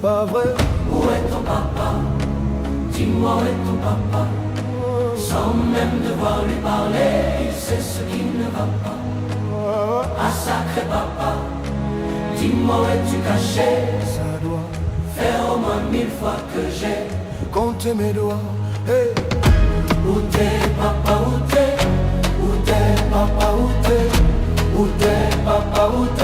pas vrai. Où est ton papa? Dis-moi où est ton papa? Sans même devoir lui parler, il sait ce qui ne va pas. Ah sacré papa, dis-moi où es-tu caché? Ça doit faire au moins 1000 fois que j'ai compté mes doigts. Hey. Où t'es papa, où t'es? Où t'es papa, où t'es? Où t'es papa, où t'es?